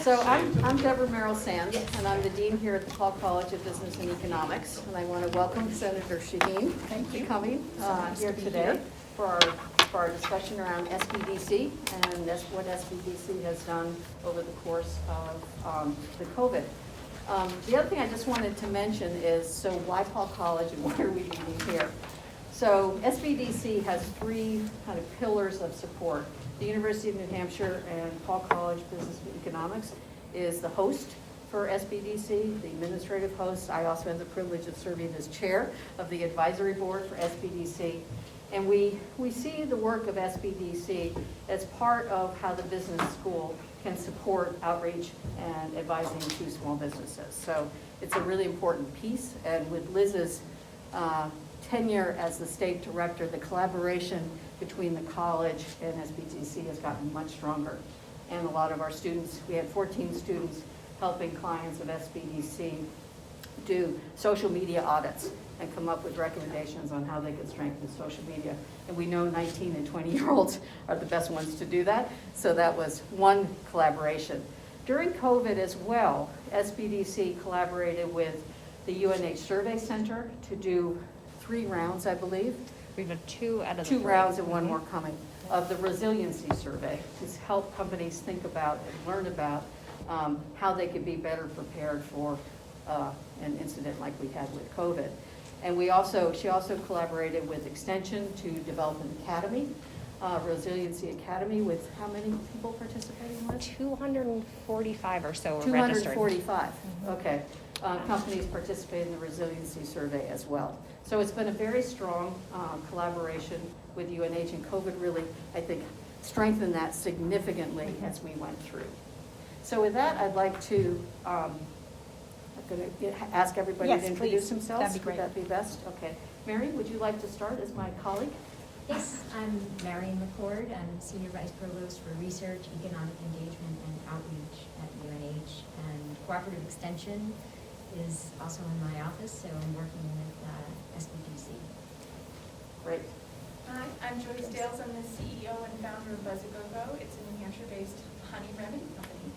So I'm Deborah Merrill Sands, and I'm the dean here at the Paul College of Business and Economics. And I want to welcome Senator Shaheen for coming here today for our discussion around Sbdc and what Sbdc has done over the course of the COVID. The other thing I just wanted to mention is, so why Paul College and why are we meeting here? So Sbdc has three kind of pillars of support. The University of New Hampshire and Paul College Business and Economics is the host for Sbdc, the administrative host. I also have the privilege of serving as chair of the advisory board for Sbdc. And we see the work of Sbdc as part of how the business school can support outreach and advising to small businesses. So it's a really important piece, and with Liz's tenure as the state director, the collaboration between the college and Sbdc has gotten much stronger. And a lot of our students, we had 14 students helping clients of Sbdc do social media audits and come up with recommendations on how they could strengthen social media. And we know 19 and 20-year-olds are the best ones to do that. So that was one collaboration. During COVID as well, Sbdc collaborated with the UNH Survey Center to do 3 rounds, I believe. We've had 2 out of the 2 3. rounds and 1 more coming of the resiliency survey to help companies think about and learn about how they could be better prepared for an incident like we had with COVID. And she also collaborated with Extension to develop an academy, Resiliency Academy, with how many people participating with? 245 or so were 245, registered. Okay. Companies participate in the resiliency survey as well. So it's been a very strong collaboration with UNH, and COVID really, I think, strengthened that significantly as we went through. So with that, I'd like to I'm going to ask everybody to introduce themselves. That'd be great. Would that be best? Okay. Mary, would you like to start as my colleague? Yes, I'm Marion McCord. I'm Senior Vice Provost for Research, Economic Engagement, and Outreach at UNH. And Cooperative Extension is also in my office, so I'm working with Sbdc. Great. Hi, I'm Joyce Dales. I'm the CEO and founder of Buzz-A-Go-Go. It's a New Hampshire-based honey remedy company.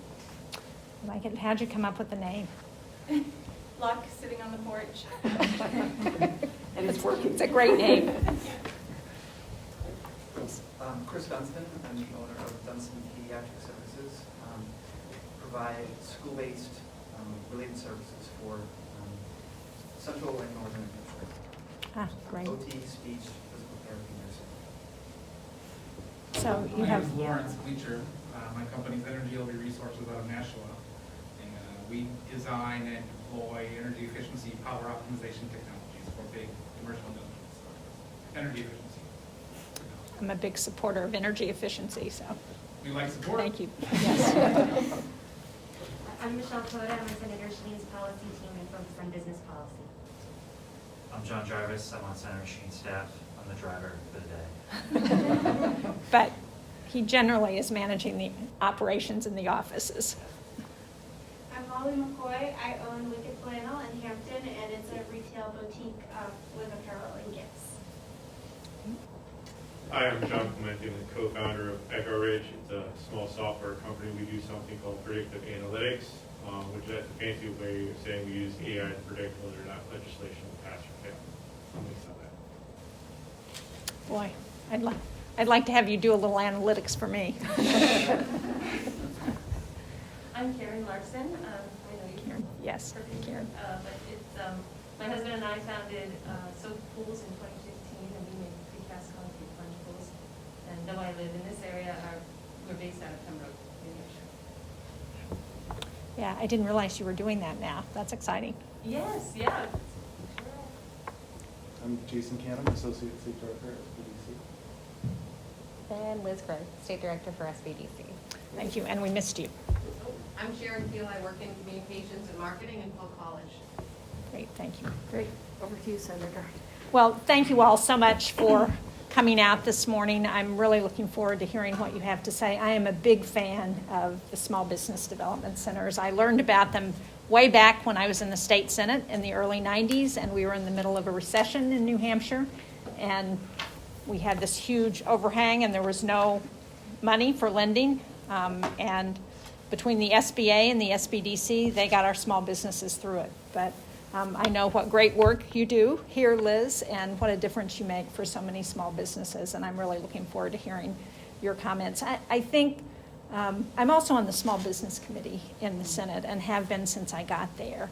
Like it. How'd you come up with the name? Luck, sitting on the porch. And it's working. It's a great name. Chris Dunstan. I'm the owner of Dunstan Pediatric Services. Provide school-based related services for Central and Northern New Hampshire. Great. OT, speech, physical therapy, nursing. So you My have name is Lawrence Bleacher. My company's Energy LV Resources out of Nashua. And we design and deploy energy efficiency power optimization technologies for big commercial industrial energy efficiency. I'm a big supporter of energy efficiency, so We like support. thank you. Yes. I'm Michelle Coda. I'm with Senator Shaheen's policy team and focused on business policy. I'm John Jarvis. I'm on Senator Shaheen's staff. I'm the driver for the day. But he generally is managing the operations in the offices. I'm Holly McCoy. I own Wicked Flannel in Hampton, and it's a retail boutique with apparel and gifts. Hi, I'm John Clemente. I'm the co-founder of Echo Ridge. It's a small software company. We do something called predictive analytics, which is a fancy way of saying we use AI to predict whether or not legislation will pass or fail. Something like that. Boy, I'd like to have you do a little analytics for me. I'm Karen Larson. I know you, Karen. Yes, Karen. But it's my husband and I founded Soap Pools in 2015, and we make precast concrete plunge pools. And though I live in this area, we're based out of Pembroke, New Hampshire. Yeah, I didn't realize you were doing that now. That's exciting. Yes, yeah. I'm Jason Cannon, Associate State Director at Sbdc. And Liz Gray, State Director for Sbdc. Thank you, and we missed you. I'm Sharon Peel. I work in communications and marketing in Paul College. Great, thank you. Great. Over to you, Senator. Well, thank you all so much for coming out this morning. I'm really looking forward to hearing what you have to say. I am a big fan of the Small Business Development Centers. I learned about them way back when I was in the state senate in the early 90s, and we were in the middle of a recession in New Hampshire, and we had this huge overhang, and there was no money for lending, and between the SBA and the Sbdc, they got our small businesses through it. But I know what great work you do here, Liz, and what a difference you make for so many small businesses, and I'm really looking forward to hearing your comments. I think I'm also on the Small Business Committee in the Senate and have been since I got there,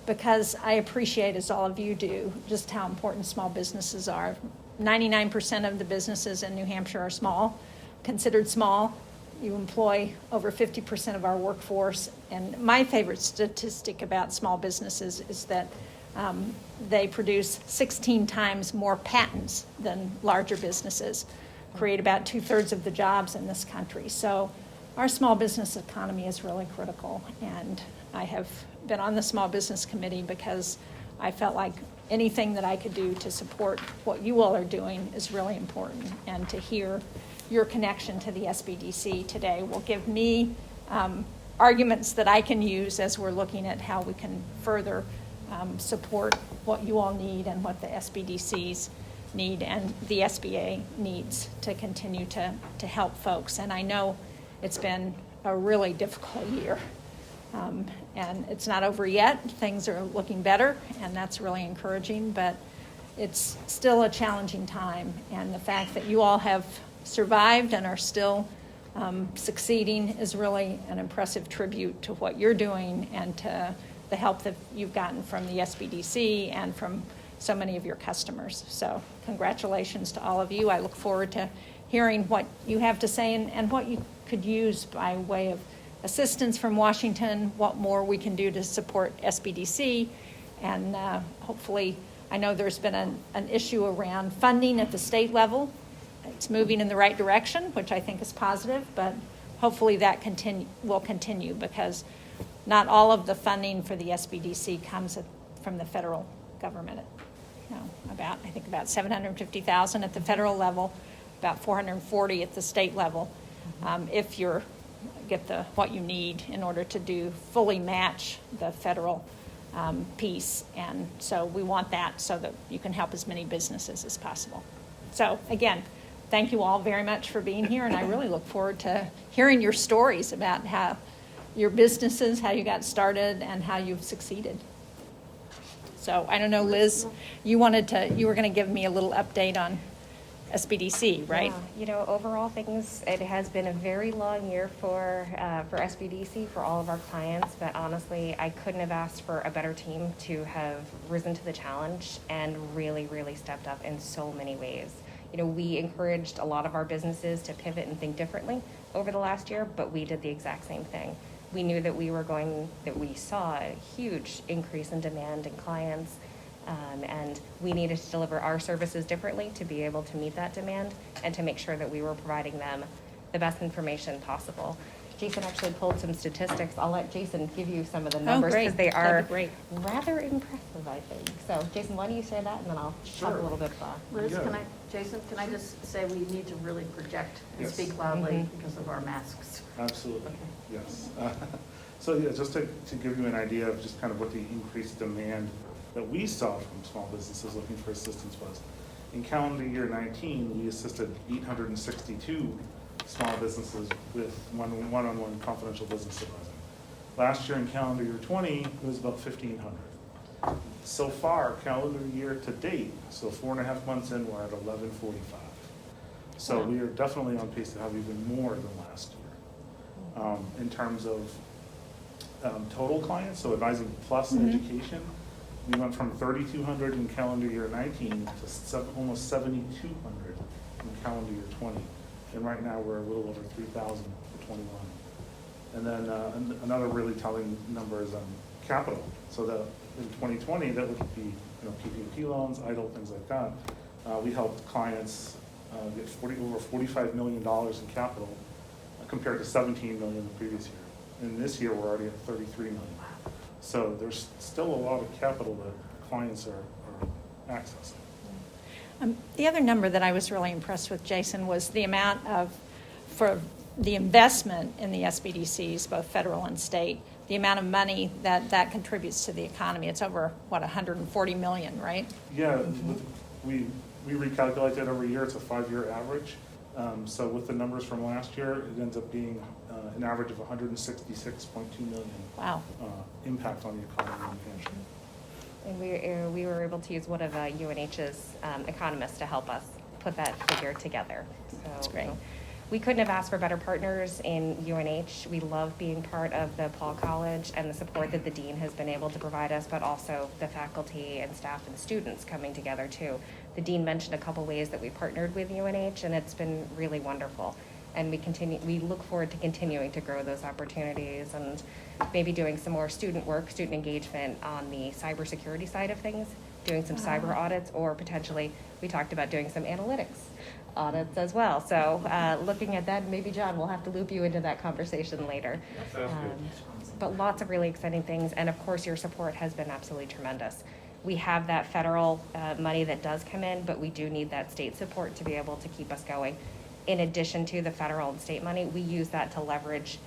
because I appreciate, as all of you do, just how important small businesses are. 99% of the businesses in New Hampshire are small, considered small. You employ over 50% of our workforce. And my favorite statistic about small businesses is that they produce 16 times more patents than larger businesses, create about 2/3 of the jobs in this country. So our small business economy is really critical. And I have been on the Small Business Committee because I felt like anything that I could do to support what you all are doing is really important. And to hear your connection to the Sbdc today will give me arguments that I can use as we're looking at how we can further support what you all need and what the Sbdcs need and the SBA needs to continue to help folks. And I know it's been a really difficult year. And it's not over yet. Things are looking better, and that's really encouraging, but it's still a challenging time. And the fact that you all have survived and are still succeeding is really an impressive tribute to what you're doing and to the help that you've gotten from the Sbdc and from so many of your customers. So congratulations to all of you. I look forward to hearing what you have to say and what you could use by way of assistance from Washington, what more we can do to support Sbdc, and hopefully, I know there's been an issue around funding at the state level. It's moving in the right direction, which I think is positive, but hopefully that will continue, because not all of the funding for the Sbdc comes from the federal government. I think about $750,000 at the federal level, about $440,000 at the state level. If you're get what you need in order to fully match the federal piece. And so we want that so that you can help as many businesses as possible. So again, thank you all very much for being here, and I really look forward to hearing your stories about how your businesses, how you got started, and how you've succeeded. So I don't know, Liz, you were going to give me a little update on Sbdc, right? Yeah, overall things, it has been a very long year for Sbdc, for all of our clients, but honestly, I couldn't have asked for a better team to have risen to the challenge and really, really stepped up in so many ways. We encouraged a lot of our businesses to pivot and think differently over the last year, but we did the exact same thing. We knew that we saw a huge increase in demand in clients, and we needed to deliver our services differently to be able to meet that demand and to make sure that we were providing them the best information possible. Jason actually pulled some statistics. I'll let Jason give you some of the numbers because they are rather impressive, I think. So, Jason, why don't you say that, and then I'll talk a little bit about Liz, Jason, can I just say we need to really project and speak loudly because of our masks? Absolutely. Okay. Yes. So yeah, just to give you an idea of just kind of what the increased demand that we saw from small businesses looking for assistance was. In calendar year 19, we assisted 862 small businesses with one-on-one confidential business advising. Last year in calendar year 20, it was about 1,500. So far, calendar year to date, so 4.5 months in, we're at 1,145. So we are definitely on pace to have even more than last year. In terms of total clients, so advising plus education, we went from 3,200 in calendar year 19 to almost 7,200 in calendar year 20. And right now we're a little over 3,000 for 21. And then another really telling number is capital. So that in 2020, that would be PPP loans, EIDL, things like that. We helped clients get over $45 million in capital compared to $17 million the previous year. And this year we're already at $33 million. So there's still a lot of capital that clients are accessing. The other number that I was really impressed with, Jason, was the amount for the investment in the Sbdcs, both federal and state, the amount of money that contributes to the economy. It's over, $140 million, right? Yeah, we recalculate that every year. It's a 5-year average. So with the numbers from last year, it ends up being an average of 166.2 million Wow. impact on the economy in New Hampshire. And we were able to use one of UNH's economists to help us put that figure together. So, That's great. We couldn't have asked for better partners in UNH. We love being part of the Paul College and the support that the dean has been able to provide us, but also the faculty and staff and students coming together too. The dean mentioned a couple ways that we partnered with UNH, and it's been really wonderful. And we look forward to continuing to grow those opportunities and maybe doing some more student work, student engagement on the cybersecurity side of things, doing some cyber audits, or potentially we talked about doing some analytics audits as well. So looking at that, maybe John, we'll have to loop you into that conversation later. Sounds good. But lots of really exciting things, and of course your support has been absolutely tremendous. We have that federal money that does come in, but we do need that state support to be able to keep us going. In addition to the federal and state money, we use that to leverage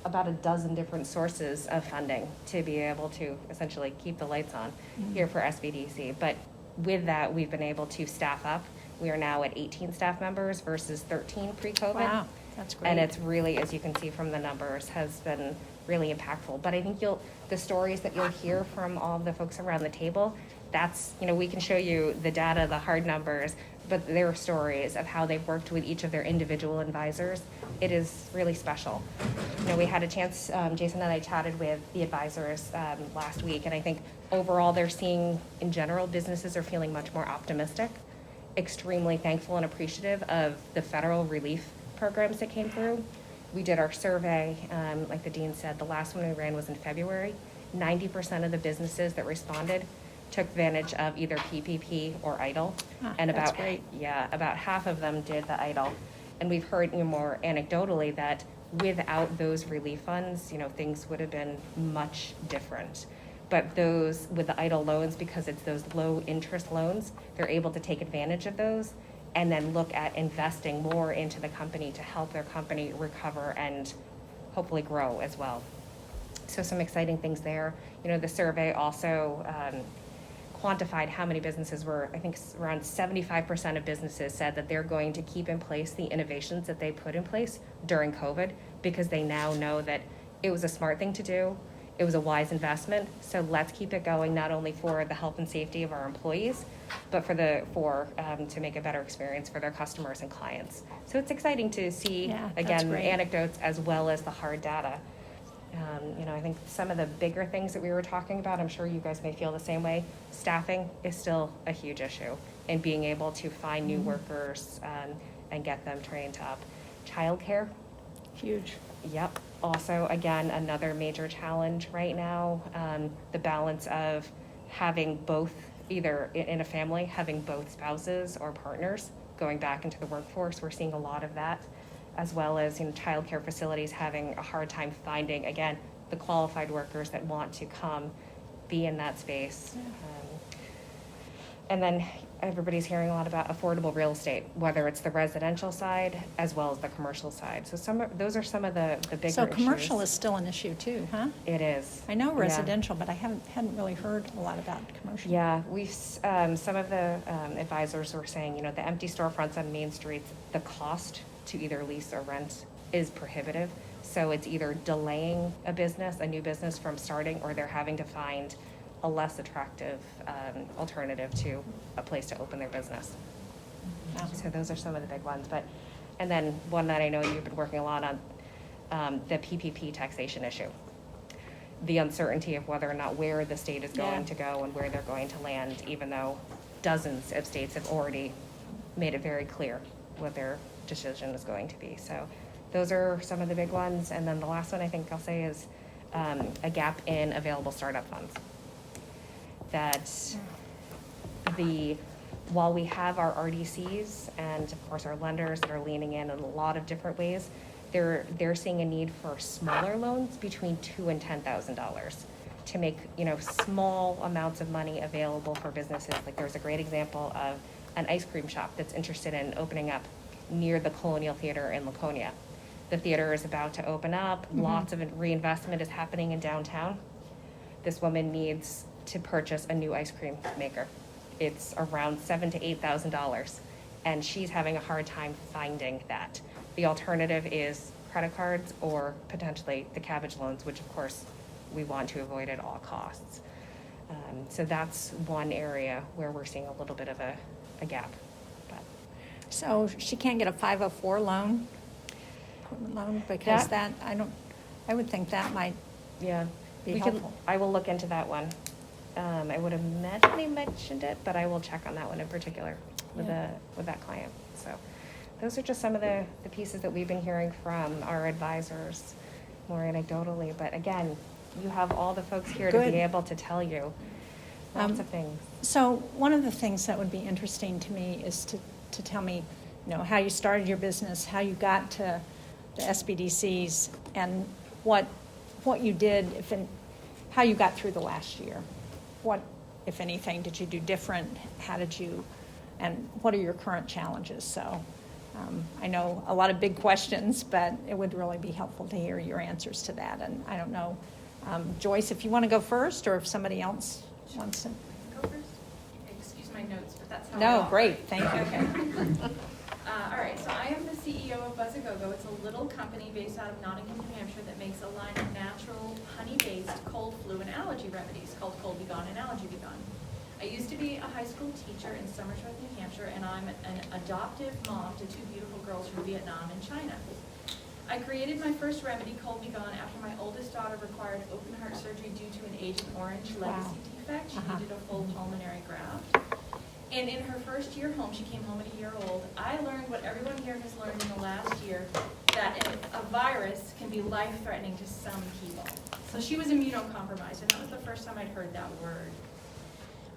about a dozen different sources of funding to be able to essentially keep the lights on here for Sbdc. But with that, we've been able to staff up. We are now at 18 staff members versus 13 pre-COVID. Wow, that's great. And it's really, as you can see from the numbers, has been really impactful. But I think the stories that you'll hear from all the folks around the table, that's, we can show you the data, the hard numbers, but their stories of how they've worked with each of their individual advisors, it is really special. We had a chance, Jason and I chatted with the advisors last week, and I think overall they're seeing, in general, businesses are feeling much more optimistic, extremely thankful and appreciative of the federal relief programs that came through. We did our survey, like the dean said, the last one we ran was in February. 90% of the businesses that responded took advantage of either PPP or EIDL, and that's great. about half of them did the EIDL. And we've heard more anecdotally that without those relief funds, things would have been much different. But those with the EIDL loans, because it's those low interest loans, they're able to take advantage of those and then look at investing more into the company to help their company recover and hopefully grow as well. So some exciting things there. The survey also quantified how many businesses were, I think around 75% of businesses said that they're going to keep in place the innovations that they put in place during COVID, because they now know that it was a smart thing to do. It was a wise investment. So let's keep it going, not only for the health and safety of our employees, but to make a better experience for their customers and clients. So it's exciting to see, again, anecdotes as well as the hard data. I think some of the bigger things that we were talking about, I'm sure you guys may feel the same way. Staffing is still a huge issue, and being able to find new workers and get them trained up. Childcare. Huge. Yep. Also, again, another major challenge right now, the balance of having both, either in a family, having both spouses or partners going back into the workforce. We're seeing a lot of that, as well as childcare facilities having a hard time finding, again, the qualified workers that want to come be in that space. And then everybody's hearing a lot about affordable real estate, whether it's the residential side as well as the commercial side. So those are some of the bigger So commercial issues. is still an issue too, huh? It is. I know residential, but I hadn't really heard a lot about commercial. Yeah, we've some of the advisors were saying, the empty storefronts on main streets, the cost to either lease or rent is prohibitive. So it's either delaying a new business from starting, or they're having to find a less attractive alternative to a place to open their business. So those are some of the big ones. And then one that I know you've been working a lot on, the PPP taxation issue. The uncertainty of whether or not where the state is going to go and where they're going to land, even though dozens of states have already made it very clear what their decision is going to be. So those are some of the big ones. And then the last one I think I'll say is a gap in available startup funds. That while we have our RDCs and of course our lenders that are leaning in a lot of different ways, they're seeing a need for smaller loans between $2,000 and $10,000 to make small amounts of money available for businesses. Like there's a great example of an ice cream shop that's interested in opening up near the Colonial Theater in Laconia. The theater is about to open up. Lots of reinvestment is happening in downtown. This woman needs to purchase a new ice cream maker. It's around $7,000 to $8,000, and she's having a hard time finding that. The alternative is credit cards or potentially the cabbage loans, which of course we want to avoid at all costs. So that's one area where we're seeing a little bit of a gap. But So she can't get a 504 loan, equipment loan, because I would think that might yeah, be helpful. I will look into that one. I would imagine they mentioned it, but I will check on that one in particular with that client. So those are just some of the pieces that we've been hearing from our advisors more anecdotally. But again, you have all the folks here to Good. be able to tell you lots of things. So one of the things that would be interesting to me is to tell me, how you started your business, how you got to the SBDCs, and what you did, how you got through the last year. What, if anything, did you do different? How did you, and what are your current challenges? So I know a lot of big questions, but it would really be helpful to hear your answers to that. And I don't know, Joyce, if you want to go first, or if somebody else wants to. Go first? Excuse my notes, but that's how I No, operate. great, thank you. Okay. All right, so I am the CEO of Buzz-A-Go-Go. It's a little company based out of Nottingham, New Hampshire that makes a line of natural honey-based cold, flu, and allergy remedies called Cold Be Gone and Allergy Be Gone. I used to be a high school teacher in Somersworth, New Hampshire, and I'm an adoptive mom to two beautiful girls from Vietnam and China. I created my first remedy, Cold Be Gone, after my oldest daughter required open heart surgery due to an Agent Orange legacy defect. She needed a full pulmonary graft. And in her first year home, she came home at a year old, I learned what everyone here has learned in the last year, that a virus can be life-threatening to some people. So she was immunocompromised, and that was the first time I'd heard that word.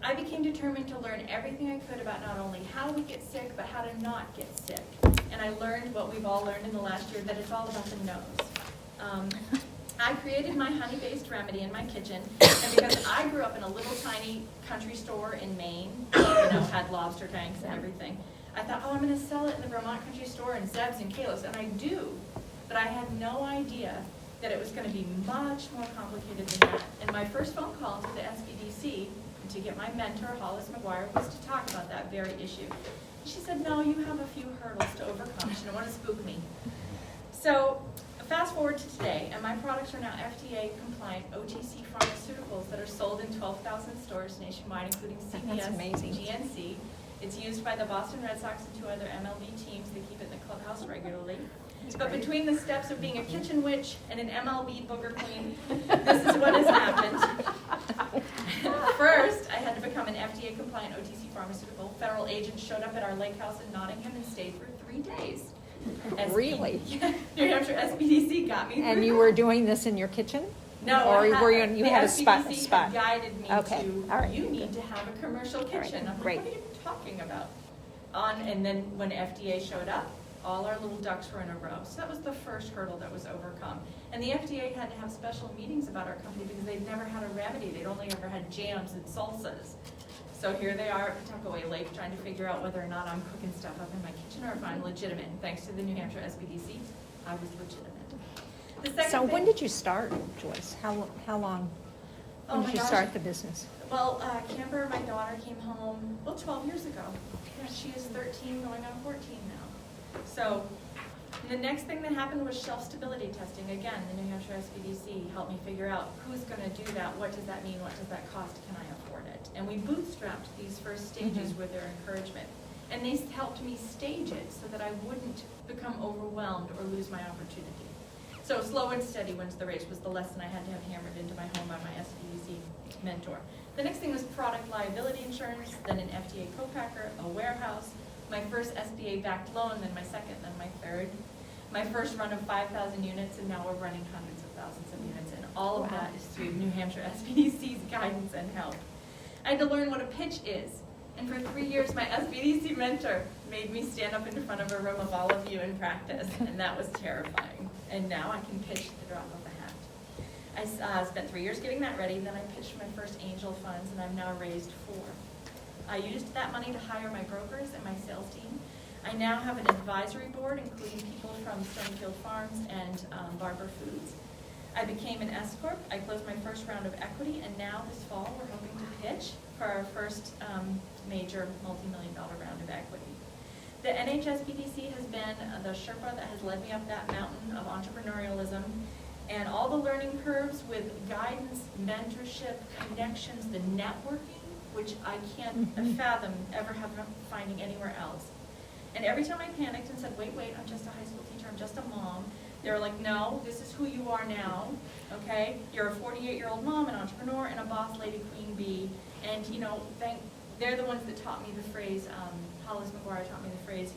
I became determined to learn everything I could about not only how we get sick, but how to not get sick. And I learned what we've all learned in the last year, that it's all about the nose. I created my honey-based remedy in my kitchen, and because I grew up in a little tiny country store in Maine, had lobster tanks and everything, I thought, I'm going to sell it in the Vermont country store in Zeb's and Kalos, and I do, but I had no idea that it was going to be much more complicated than that. And my first phone call to the Sbdc to get my mentor, Hollis McGuire, was to talk about that very issue. She said, no, you have a few hurdles to overcome. She didn't want to spook me. So fast forward to today, and my products are now FDA compliant OTC pharmaceuticals that are sold in 12,000 stores nationwide, including CVS, GNC. It's used by the Boston Red Sox and two other MLB teams. They keep it in the clubhouse regularly. But between the steps of being a kitchen witch and an MLB booger queen, this is what has happened. First, I had to become an FDA compliant OTC pharmaceutical. Federal agents showed up at our lake house in Nottingham and stayed for 3 days. Really? New Hampshire Sbdc got me through. And you were doing this in your kitchen? No, or you had a spot? Had guided me okay. to, all right. you need to have a commercial kitchen. I'm like, what are you talking about? And then when FDA showed up, all our little ducks were in a row. So that was the first hurdle that was overcome. And the FDA had to have special meetings about our company because they'd never had a remedy. They'd only ever had jams and salsas. So here they are at Pawtuckaway Lake trying to figure out whether or not I'm cooking stuff up in my kitchen or if I'm legitimate. And thanks to the New Hampshire Sbdc, I was legitimate. The second So thing, when did you start, Joyce? How long when did you start the business? Well, Camper, my daughter, came home, 12 years ago. Yeah, she is 13 going on 14 now. So the next thing that happened was shelf stability testing. Again, the New Hampshire Sbdc helped me figure out who's going to do that, what does that mean, what does that cost, can I afford it? And we bootstrapped these first stages with their encouragement. And they helped me stage it so that I wouldn't become overwhelmed or lose my opportunity. So slow and steady wins the race was the lesson I had to have hammered into my home by my Sbdc mentor. The next thing was product liability insurance, then an FDA co-packer, a warehouse, my first SBA-backed loan, then my second, then my third. My first run of 5,000 units, and now we're running hundreds of thousands of units, and all of that is through New Hampshire Sbdc's guidance and help. I had to learn what a pitch is, and for 3 years, my Sbdc mentor made me stand up in front of a room of all of you and practice, and that was terrifying. And now I can pitch at the drop of a hat. I spent 3 years getting that ready, then I pitched my first angel funds, and I've now raised 4. I used that money to hire my brokers and my sales team. I now have an advisory board, including people from Stonefield Farms and Barber Foods. I became an S Corp. I closed my first round of equity, and now this fall we're hoping to pitch for our first major multi-million-dollar round of equity. The NHSBDC has been the Sherpa that has led me up that mountain of entrepreneurialism, and all the learning curves with guidance, mentorship, connections, the networking, which I can't fathom ever finding anywhere else. And every time I panicked and said, wait, I'm just a high school teacher, I'm just a mom, they were like, no, this is who you are now, okay? You're a 48-year-old mom, an entrepreneur, and a boss lady, queen bee. And, you know, they're the ones that taught me the phrase, Hollis McGuire taught me the phrase,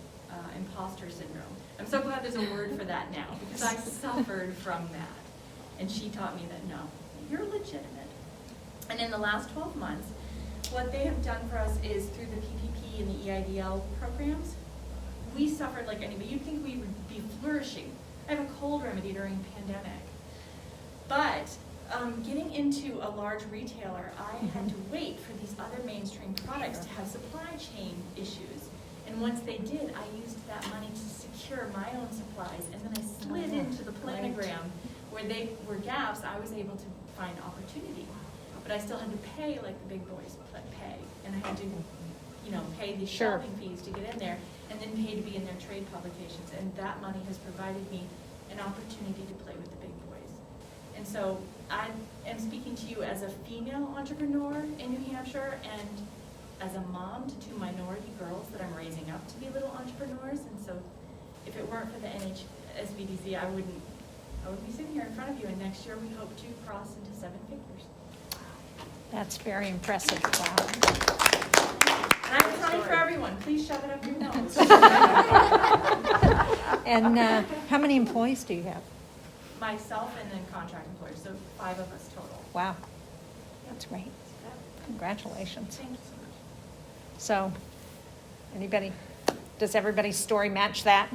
imposter syndrome. I'm so glad there's a word for that now, because I suffered from that. And she taught me that, no, you're legitimate. And in the last 12 months, what they have done for us is through the PPP and the EIDL programs, we suffered like anybody. You'd think we would be flourishing. I have a cold remedy during a pandemic. But getting into a large retailer, I had to wait for these other mainstream products to have supply chain issues. And once they did, I used that money to secure my own supplies. And then I slid into the planogram where they were gaps. I was able to find opportunity. But I still had to pay like the big boys pay. And I had to, you know, pay these shopping fees to get in there, and then pay to be in their trade publications. And that money has provided me an opportunity to play with the big boys. And so I am speaking to you as a female entrepreneur in New Hampshire and as a mom to two minority girls that I'm raising up to be little entrepreneurs. And so if it weren't for the NHSBDC, I would be sitting here in front of you, and next year we hope to cross into 7 figures. That's very impressive. Wow. And I'm trying for everyone. Please shove it up your nose. And how many employees do you have? Myself and then contract employers, so 5 of us total. Wow, that's great. Congratulations. Thank you so much. So, anybody, does everybody's story match that?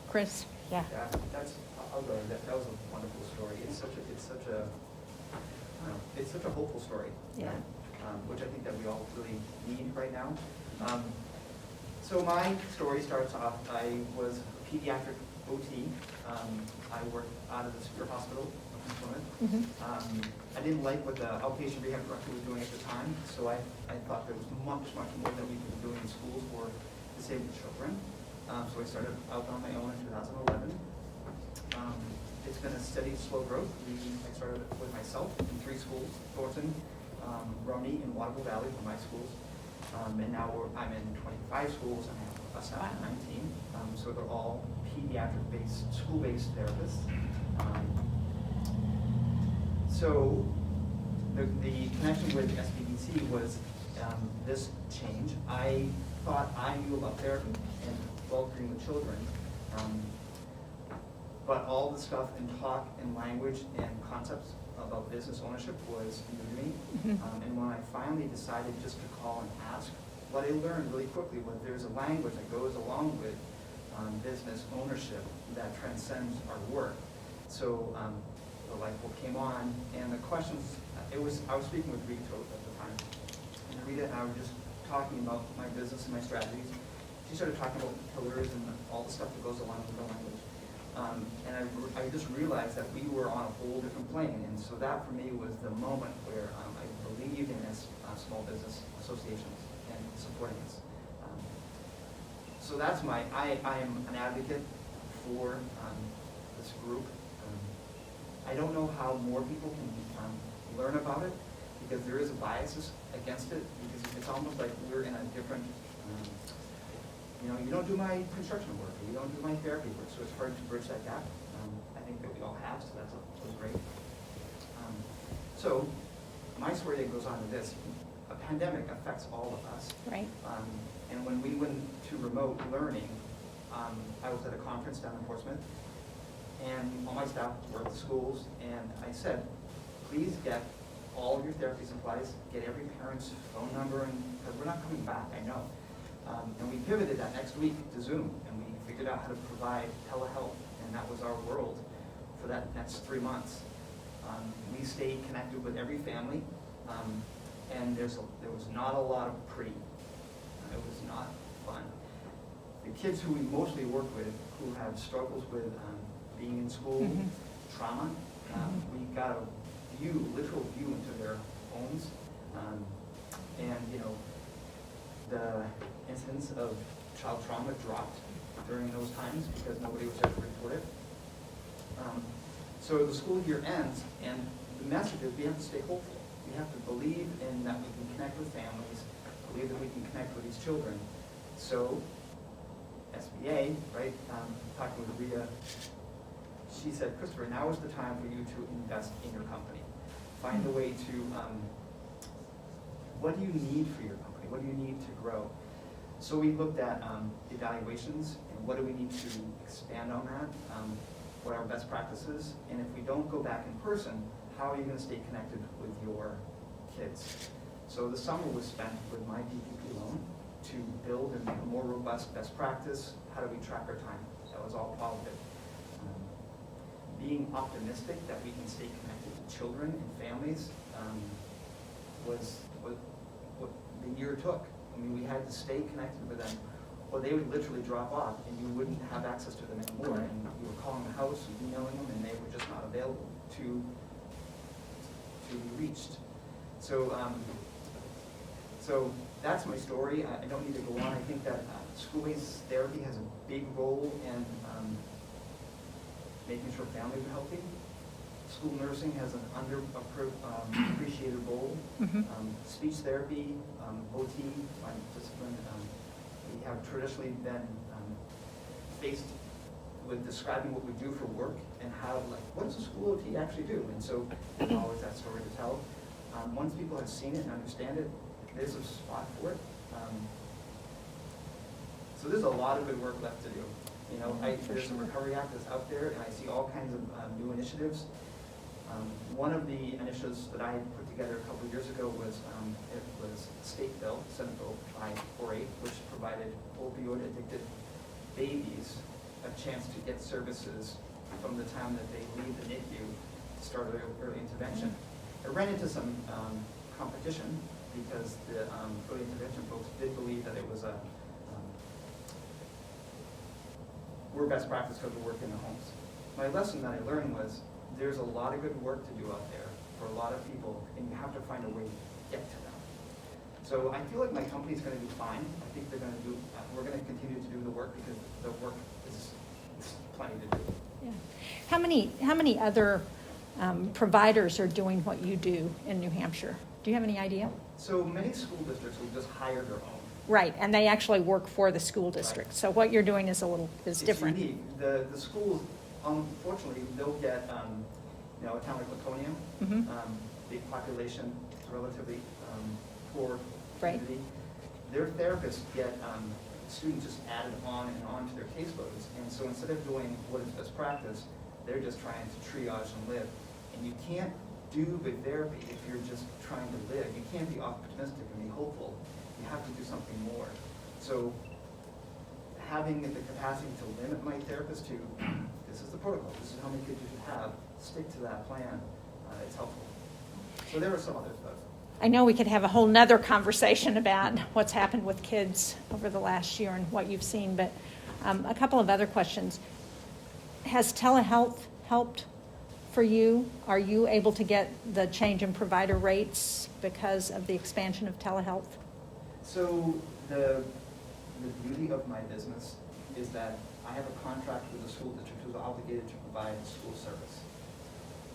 Chris? Yeah. Yeah, I'll go. That was a wonderful story. It's such a hopeful story. Yeah. Which I think that we all really need right now. So my story starts off, I was a pediatric OT. I worked out of the Superior Hospital in Plymouth. I didn't like what the outpatient rehab director was doing at the time, so I thought there was much more that we could be doing in schools for disabled children. So I started out on my own in 2011. It's been a steady, slow growth. I started with myself in 3 schools, Thornton, Romney, and Waterville Valley were my schools. And now I'm in 25 schools, and I have a staff of 19. So they're all pediatric-based, school-based therapists. So the connection with Sbdc was this change. I thought I knew about therapy and welcoming the children. But all the stuff in talk and language and concepts about business ownership was new to me. And when I finally decided just to call and ask, what I learned really quickly was there's a language that goes along with business ownership that transcends our work. So the light bulb came on, and the questions, I was speaking with Rita at the time. And Rita and I were just talking about my business and my strategies. She started talking about pillars and all the stuff that goes along with the language. And I just realized that we were on a whole different plane. And so that for me was the moment where I believed in this small business associations and supporting us. So that's I am an advocate for this group. I don't know how more people can learn about it, because there is a bias against it, because it's almost like we're in a different, you don't do my construction work, or you don't do my therapy work, so it's hard to bridge that gap. I think that we all have, so that's great. So my story then goes on to this. A pandemic affects all of us. Right. And when we went to remote learning, I was at a conference down in Portsmouth, and all my staff were at the schools, and I said, please get all of your therapy supplies, get every parent's phone number, because we're not coming back, I know. And we pivoted that next week to Zoom, and we figured out how to provide telehealth, and that was our world for that next 3 months. We stayed connected with every family, and there was not a lot of pretty. It was not fun. The kids who we mostly work with, who have struggles with being in school, trauma, we got a literal view into their homes. And, you know, the incidence of child trauma dropped during those times because nobody was there to report it. So the school year ends, and the message is we have to stay hopeful. We have to believe in that we can connect with families, believe that we can connect with these children. So SBA, right, talking with Rita, she said, Christopher, now is the time for you to invest in your company. Find a way to, what do you need for your company? What do you need to grow? So we looked at evaluations and what do we need to expand on that, what are our best practices, and if we don't go back in person, how are you going to stay connected with your kids? So the summer was spent with my PPP loan to build a more robust best practice. How do we track our time? That was all positive. Being optimistic that we can stay connected to children and families was what the year took. I mean, we had to stay connected with them, or they would literally drop off and you wouldn't have access to them anymore. And you were calling the house and emailing them, and they were just not available to be reached. So, so that's my story. I don't need to go on. I think that school-based therapy has a big role in making sure families are healthy. School nursing has an underappreciated role. Speech therapy, OT, my discipline, we have traditionally been faced with describing what we do for work and how, like, what does a school OT actually do? And so there's always that story to tell. Once people have seen it and understand it, there's a spot for it. So there's a lot of good work left to do. You know, there's a Recovery Act that's out there, and I see all kinds of new initiatives. One of the initiatives that I put together a couple of years ago was it was State Bill, Senate Bill 548, which provided opioid-addicted babies a chance to get services from the time that they leave the NICU to start early intervention. It ran into some competition because the early intervention folks did believe that it was we're best practice because we work in the homes. My lesson that I learned was there's a lot of good work to do out there for a lot of people, and you have to find a way to get to them. So I feel like my company's going to do fine. I think they're going to do. We're going to continue to do the work because the work is plenty to do. Yeah. How many other providers are doing what you do in New Hampshire? Do you have any idea? So many school districts will just hire their own. Right, and they actually work for the school district. Right. So what you're doing is It's different. Unique. The schools, unfortunately, they'll get you know, a town like Laconia, big population, relatively poor community. Their therapists get students just added on and on to their caseloads, and so instead of doing what is best practice, they're just trying to triage and live. And you can't do good therapy if you're just trying to live. You can't be optimistic and be hopeful. You have to do something more. So having the capacity to limit my therapist to, this is the protocol, this is how many kids you should have, stick to that plan, it's helpful. So there are some others, but. I know we could have a whole nother conversation about what's happened with kids over the last year and what you've seen, but a couple of other questions. Has telehealth helped for you? Are you able to get the change in provider rates because of the expansion of telehealth? So the beauty of my business is that I have a contract with the school district who's obligated to provide school service.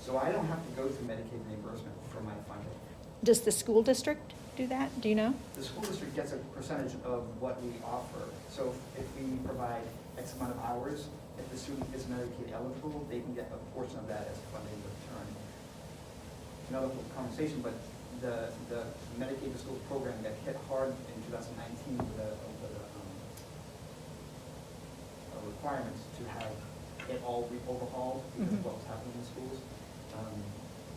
So I don't have to go through Medicaid reimbursement for my funding. Does the school district do that? Do you know? The school district gets a percentage of what we offer. So if we provide X amount of hours, if the student is Medicaid eligible, they can get a portion of that as funding return. Another conversation, but the Medicaid to School program got hit hard in 2019 with a requirement to have it all overhauled because of what was happening in schools.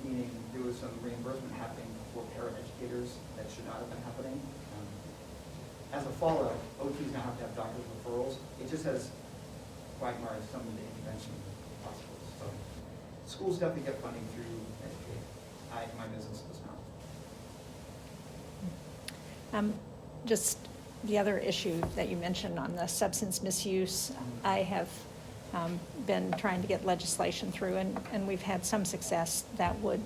Meaning there was some reimbursement happening for paraeducators that should not have been happening. As a fallout, OTs now have to have doctor's referrals. It just has quagmired some of the intervention hospitals. So schools definitely get funding through Medicaid. My business does not. Just the other issue that you mentioned on the substance misuse, I have been trying to get legislation through, and we've had some success that would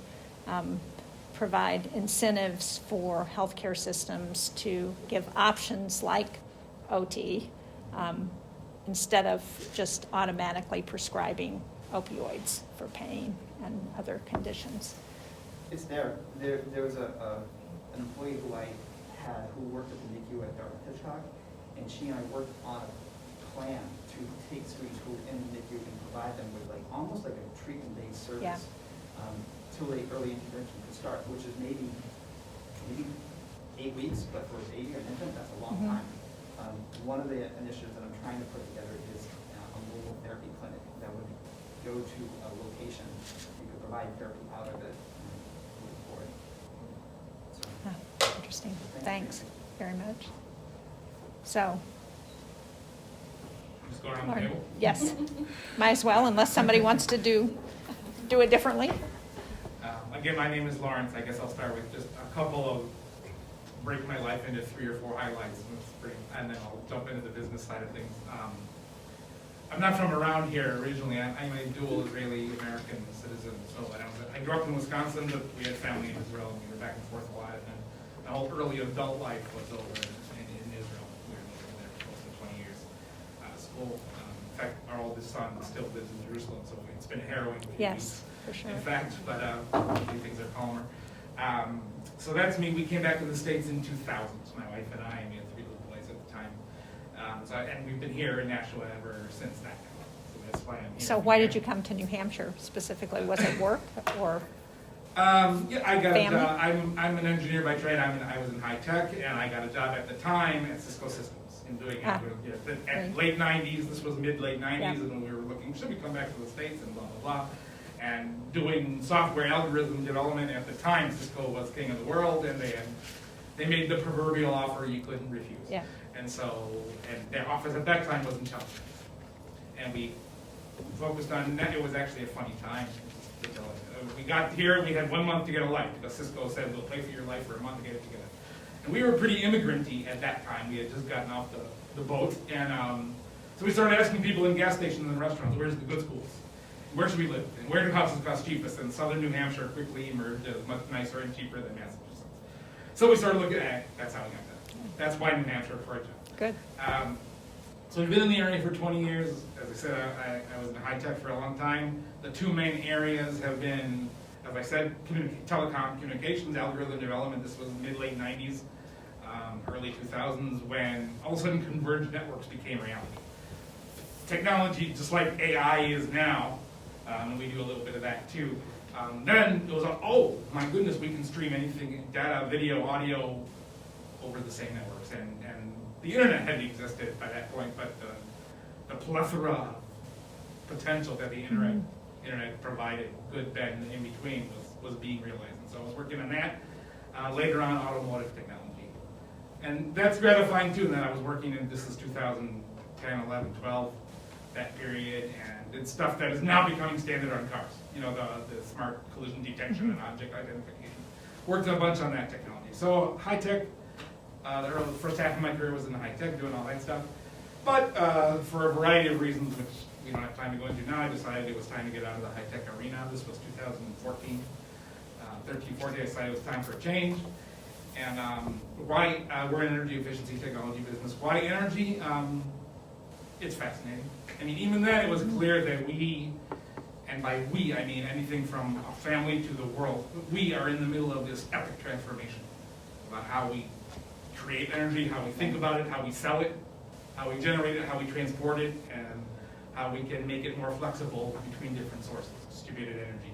provide incentives for healthcare systems to give options like OT instead of just automatically prescribing opioids for pain and other conditions. It's there. There was an employee who I had who worked at the NICU at Dartmouth Hitchcock, and she and I worked on a plan to take students who were in the NICU and provide them with like almost like a treatment-based service. Yeah. Till the early intervention could start, which is maybe 8 weeks, but for a baby or an infant, that's a long Mhm. time. One of the initiatives that I'm trying to put together is a mobile therapy clinic that would go to a location. You could provide therapy out of it and move forward. So, Ah, interesting. Thanks very much. So, Just go around the Lauren, table. yes, might as well, unless somebody wants to do it differently. Again, my name is Lawrence. I guess I'll start with just a couple of, break my life into 3 or 4 highlights, and then I'll jump into the business side of things. I'm not from around here originally. I'm a dual Israeli-American citizen. So I grew up in Wisconsin, but we had family in Israel, and we were back and forth a lot. And my whole early adult life was over in Israel. We were living there for close to 20 years. School. In fact, our oldest son still lives in Jerusalem, so it's been a harrowing few weeks. Yes, for sure. In fact, but hopefully things are calmer. So that's me. We came back to the States in 2000. My wife and I, and we had 3 little boys at the time. And we've been here in Nashua ever since that. So that's why I'm here. So why did you come to New Hampshire specifically? Was it work or? Yeah, I got Family? I'm an engineer by trade. I was in high tech, and I got a job at the time at Cisco Systems in doing at late 90s. This was mid-late 90s, Yeah. and we were looking, should we come back to the States and blah, blah, blah. And doing software algorithm development at the time, Cisco was king of the world, and they made the proverbial offer you couldn't refuse. Yeah. And so, and their office at that time was in Chelsea. And we focused on that. It was actually a funny time. We got here, we had 1 month to get a life, because Cisco said, we'll pay for your life for a month to get it together. And we were pretty immigrant-y at that time. We had just gotten off the boat. And so we started asking people in gas stations and restaurants, where's the good schools? Where should we live? And where do houses cost cheapest? And southern New Hampshire quickly emerged as much nicer and cheaper than Massachusetts. So we started looking at, that's how we got that. That's why New Hampshire for a job. Good. So we've been in the area for 20 years. As I said, I was in high tech for a long time. The 2 main areas have been, as I said, telecom communications, algorithm development. This was mid-late 90s, early 2000s, when all of a sudden converged networks became reality. Technology, just like AI is now, and we do a little bit of that too. Then it was, oh my goodness, we can stream anything, data, video, audio, over the same networks. And the internet hadn't existed by that point, but the plethora of potential that the internet provided, good, bad, and in between, was being realized. And so I was working on that. Later on, automotive technology. And that's gratifying too. And then I was working in, this is 2010, 11, 12, that period, and it's stuff that is now becoming standard on cars. You know, the smart collision detection and object identification. Worked a bunch on that technology. So high tech, the first half of my career was in high tech, doing all that stuff. But for a variety of reasons, which we don't have time to go into now, I decided it was time to get out of the high tech arena. This was 2014. 13, 14, I decided it was time for a change. And why, we're an energy efficiency technology business. Why energy? It's fascinating. I mean, even then it was clear that we, and by we I mean anything from a family to the world, we are in the middle of this epic transformation about how we create energy, how we think about it, how we sell it, how we generate it, how we transport it, and how we can make it more flexible between different sources, distributed energy.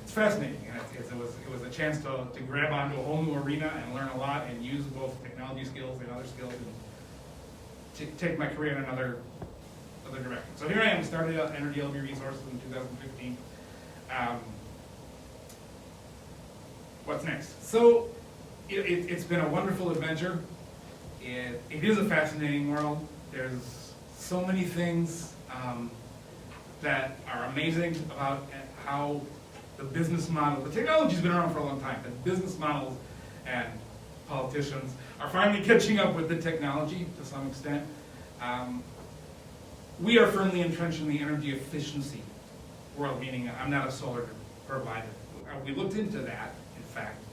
It's fascinating, and it was a chance to grab onto a whole new arena and learn a lot and use both technology skills and other skills and to take my career in another direction. So here I am, started out Energy LB Resources in 2015. What's next? So it's been a wonderful adventure. It is a fascinating world. There's so many things that are amazing about how the business model, the technology's been around for a long time, but business models and politicians are finally catching up with the technology to some extent. We are firmly entrenched in the energy efficiency world, meaning I'm not a solar provider. We looked into that, in fact.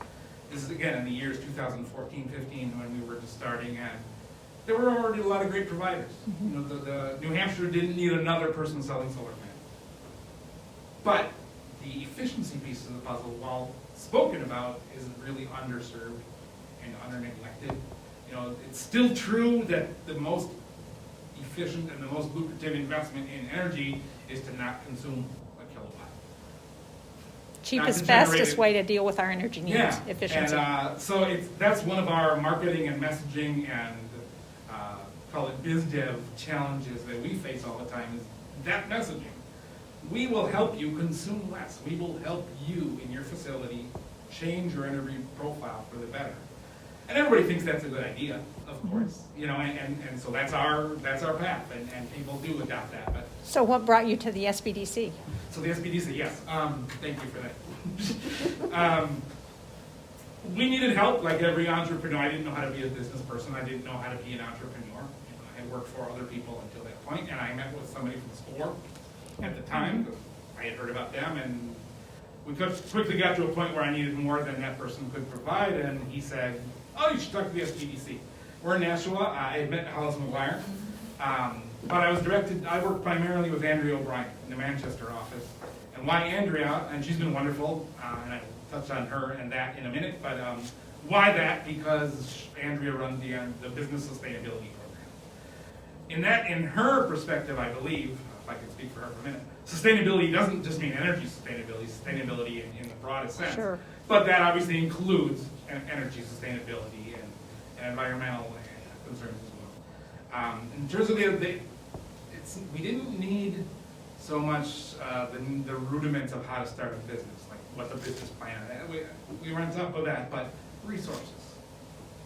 This is again in the years 2014, 15 when we were just starting, and there were already a lot of great providers. You know, the New Hampshire didn't need another person selling solar panels. But the efficiency piece of the puzzle, while spoken about, is really underserved and under-neglected. You know, it's still true that the most efficient and the most lucrative investment in energy is to not consume a kilowatt. Cheapest, Not to generate fastest it. way to deal with our energy needs, Yeah, efficiency. and so that's one of our marketing and messaging and call it biz dev challenges that we face all the time is that messaging. We will help you consume less. We will help you in your facility change your energy profile for the better. And everybody thinks that's a good idea, of course, you know, and so that's our path, and people do adopt that. But So what brought you to the SBDC? so the Sbdc, yes, thank you for that. We needed help, like every entrepreneur. I didn't know how to be a business person. I didn't know how to be an entrepreneur. I had worked for other people until that point, and I met with somebody from SCORE at the time. I had heard about them, and we quickly got to a point where I needed more than that person could provide, and he said, oh, you should talk to the Sbdc. We're in Nashua. I had met Hollis McGuire, but I worked primarily with Andrea O'Brien in the Manchester office. And why Andrea, and she's been wonderful, and I'll touch on her and that in a minute, but why that? Because Andrea runs the business sustainability program. In her perspective, I believe, if I can speak for her for a minute, sustainability doesn't just mean energy sustainability in the broadest sense. Sure. But that obviously includes energy sustainability and environmental concerns as well. In terms of we didn't need so much the rudiments of how to start a business, like what the business plan is. We were on top of that, but resources.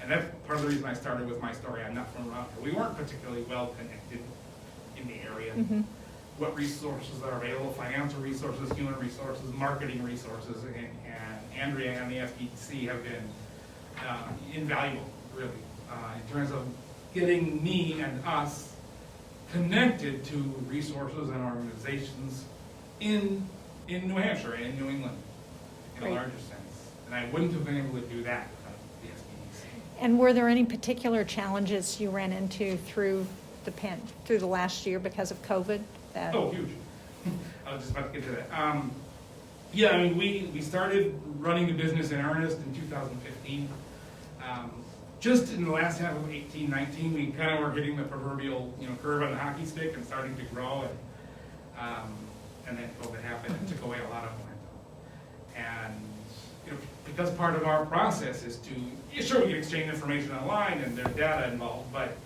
And that's part of the reason I started with my story. I'm not from Roundtable. We weren't particularly well connected in the area. Mm-hmm. What resources are available, financial resources, human resources, marketing resources, and Andrea and the Sbdc have been invaluable, really, in terms of getting me and us connected to resources and organizations in New Hampshire and in New England, in a larger sense. And I wouldn't have been able to do that without the Sbdc. And were there any particular challenges you ran into through the last year because of COVID? Oh, huge. I was just about to get to that. Yeah, I mean, we started running the business in earnest in 2015. Just in the last half of 18, 19, we kind of were hitting the proverbial curve on the hockey stick and starting to grow, and then COVID happened and took away a lot of momentum. And because part of our process is sure, we can exchange information online and there's data involved, but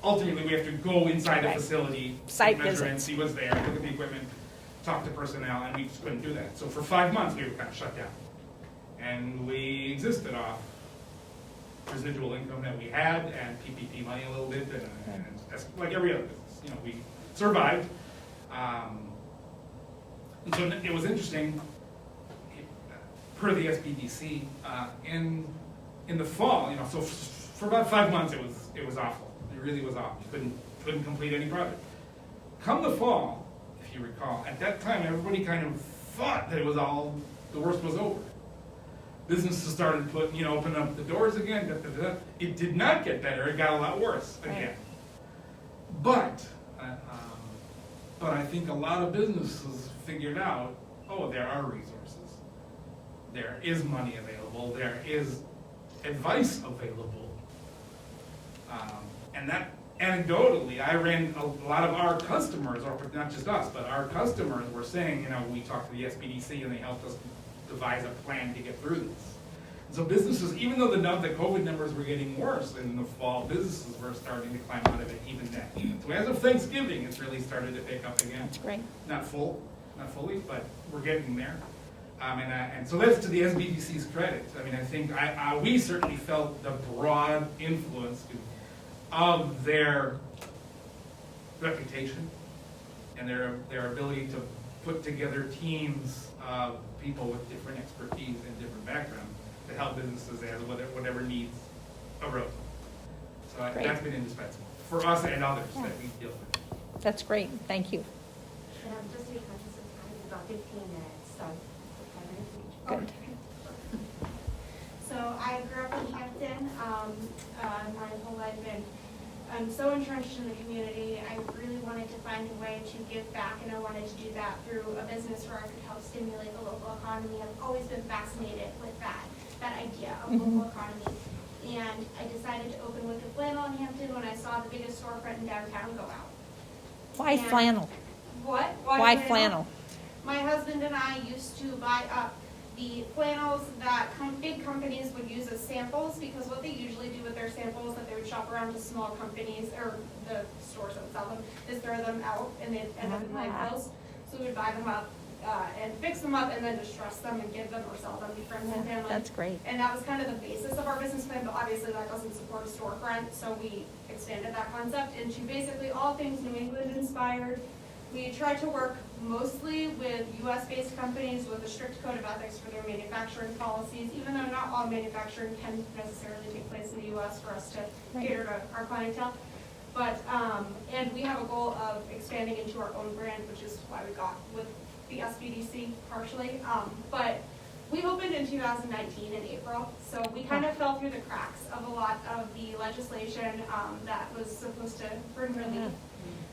ultimately we have to go inside the facility, site measure visits, and see what's there, look at the equipment, talk to personnel, and we just couldn't do that. So for 5 months we were kind of shut down, and we existed off residual income that we had and PPP money a little bit, and that's like every other business. We survived. And so it was interesting, per the Sbdc, in the fall, so for about 5 months it was awful. It really was awful. You couldn't complete any project. Come the fall, if you recall, at that time everybody kind of thought that the worst was over. Businesses started open up the doors again. It did not get better. It got a lot worse again. But I think a lot of businesses figured out, there are resources. There is money available. There is advice available. And that anecdotally, I ran a lot of our customers, or not just us, but our customers were saying, we talked to the Sbdc and they helped us devise a plan to get through this. And so businesses, even though the COVID numbers were getting worse in the fall, businesses were starting to climb out of it even then. So as of Thanksgiving, it's really started to pick up again. That's great. Not fully, but we're getting there. And so that's to the Sbdc's credit. I mean, I think we certainly felt the broad influence of their reputation and their ability to put together teams of people with different expertise and different backgrounds to help businesses as whatever needs arose. So that's been indispensable for us and others that we deal with. That's great. Thank you. Just to be conscious of time, it's about 15 minutes, so 5 minutes each. Good. So I grew up in Hampton my whole life, and I'm so entrenched in the community. I really wanted to find a way to give back, and I wanted to do that through a business where I could help stimulate the local economy. I've always been fascinated with that idea of local economy. And I decided to open Wicked Flannel in Hampton when I saw the biggest storefront in downtown go out. Why And- flannel? What? Why flannel? My husband and I used to buy up the flannels that big companies would use as samples, because what they usually do with their samples that they would shop around to small companies or the stores that sell them is throw them out and they end up in landfills. So we would buy them up and fix them up and then just trust them and give them or sell them to friends and family. That's great. And that was kind of the basis of our business plan, but obviously that doesn't support a storefront, so we expanded that concept into basically all things New England inspired. We tried to work mostly with US-based companies with a strict code of ethics for their manufacturing policies, even though not all manufacturing can necessarily take place in the US for us to cater to our clientele. But, and we have a goal of expanding into our own brand, which is why we got with the Sbdc partially. But we opened in 2019 in April, so we kind of fell through the cracks of a lot of the legislation that was supposed to bring relief.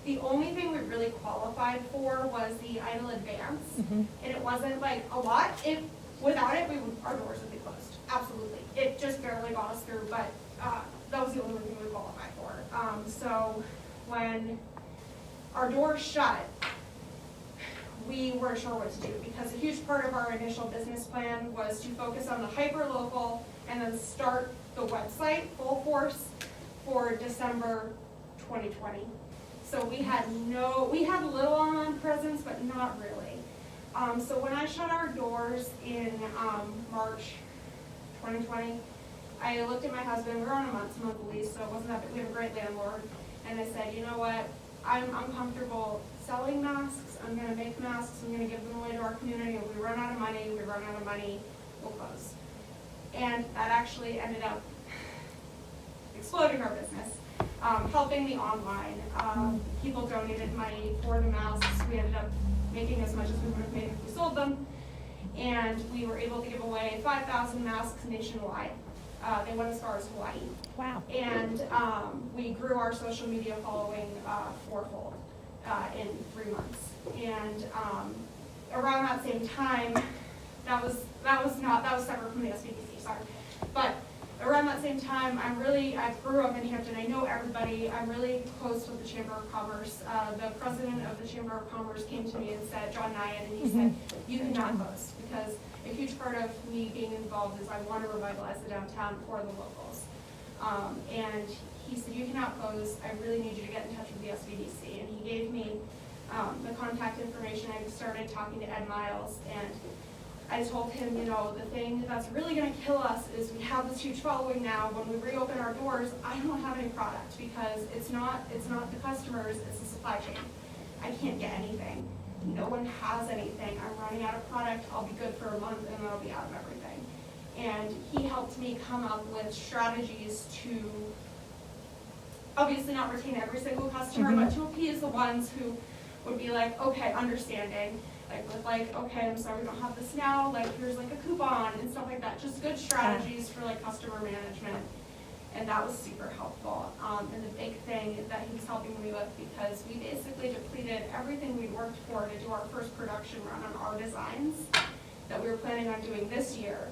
The only thing we really qualified for was the idle advance, and it wasn't like a lot. Without it, our doors would be closed. Absolutely, it just barely got us through, but that was the only thing we qualified for. So when our doors shut, we weren't sure what to do, because a huge part of our initial business plan was to focus on the hyper-local and then start the website full force for December 2020. So we had a little online presence, but not really. So when I shut our doors in March 2020, I looked at my husband. We were on a month-to-month lease, so it wasn't that big. We have a great landlord. And I said, you know what? I'm comfortable selling masks. I'm going to make masks. I'm going to give them away to our community. If we run out of money, we'll close. And that actually ended up exploding our business, helping me online. People donated money for the masks. We ended up making as much as we would have made if we sold them. And we were able to give away 5,000 masks nationwide. They went as far as Hawaii. Wow. And we grew our social media following fourfold in 3 months. And around that same time, that was separate from the Sbdc, sorry. But around that same time, I grew up in Hampton. I know everybody. I'm really close with the Chamber of Commerce. The president of the Chamber of Commerce came to me and said, John Nyan, and he said, you cannot close, because a huge part of me being involved is I want to revitalize the downtown for the locals. And he said, you cannot close. I really need you to get in touch with the Sbdc. And he gave me the contact information. I started talking to Ed Miles, and I told him, you know, the thing that's really going to kill us is we have this huge following now. When we reopen our doors, I don't have any product, because it's not the customers, it's the supply chain. I can't get anything. No one has anything. I'm running out of product. I'll be good for a month and then I'll be out of everything. And he helped me come up with strategies to obviously not retain every single customer, but to appease the ones who would be like, okay, understanding. Okay, I'm sorry we don't have this now, here's a coupon and stuff like that. Just good strategies for customer management. And that was super helpful. And the big thing that he was helping me with, because we basically depleted everything we worked for to do our first production run on our designs that we were planning on doing this year,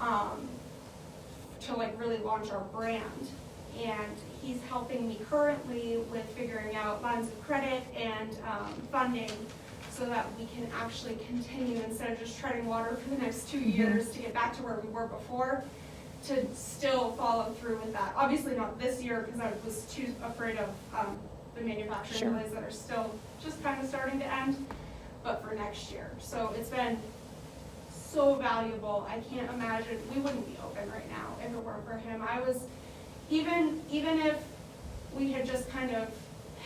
to really launch our brand. And he's helping me currently with figuring out lines of credit and funding, so that we can actually continue, instead of just treading water for the next 2 years to get back to where we were before, to still follow through with that. Obviously not this year, because I was too afraid of the manufacturing delays that are still just kind of starting to end, but for next year. So it's been so valuable. I can't imagine, we wouldn't be open right now if it weren't for him. I was, even if we had just kind of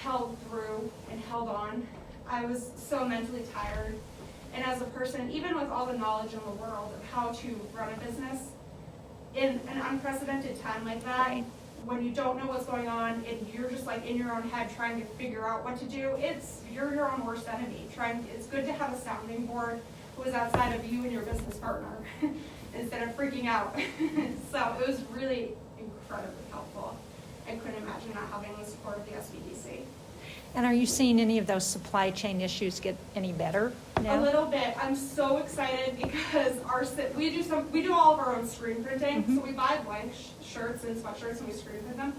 held through and held on, I was so mentally tired. And as a person, even with all the knowledge in the world of how to run a business, in an unprecedented time like that, when you don't know what's going on and you're just in your own head trying to figure out what to do, you're your own worst enemy. It's good to have a sounding board who is outside of you and your business partner instead of freaking out. So it was really incredibly helpful. I couldn't imagine not having the support of the Sbdc. And are you seeing any of those supply chain issues get any better now? A little bit. I'm so excited because we do all of our own screen printing. So we buy blank shirts and sweatshirts and we screen print them.